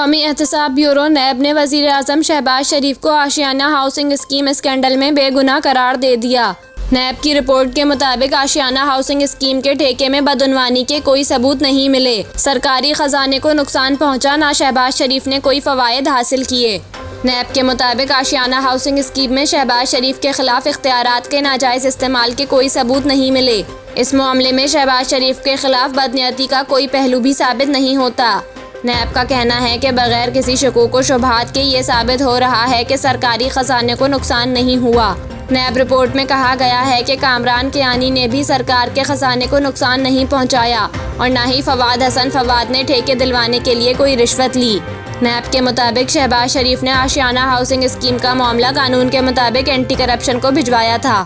कौमी एहतसाब ब्यूरो नैब ने वज़ीर आज़म शहबाज शरीफ को आशियाना हाउसिंग स्कीम स्कैंडल में बेगुनाह करार दे दिया। नैब की रिपोर्ट के मुताबिक आशियाना हाउसिंग स्कीम के ठेके में बदउनवानी के कोई सबूत नहीं मिले। सरकारी खजाने को नुकसान पहुंचा, ना शहबाज शरीफ ने कोई फ़वाइद हासिल किए। नैब के मुताबिक आशियाना हाउसिंग स्कीम में शहबाज शरीफ के खिलाफ इख्तियारात के नाजायज़ इस्तेमाल के कोई सबूत नहीं मिले। इस मामले में शहबाज शरीफ के खिलाफ बदनीयती का कोई पहलू भी साबित नहीं होता। नैब का कहना है कि बगैर किसी शकूक व शुबहात के ये साबित हो रहा है कि सरकारी खजाने को नुकसान नहीं हुआ। नैब रिपोर्ट में कहा गया है कि कामरान कियानी ने भी सरकार के खजाने को नुकसान नहीं पहुंचाया और न ही फवाद हसन फवाद ने ठेके दिलवाने के लिए कोई रिश्वत ली। नैब के मुताबिक शहबाज शरीफ ने आशियाना हाउसिंग स्कीम का मामला कानून के मुताबिक एंटी करप्शन को भिजवाया था।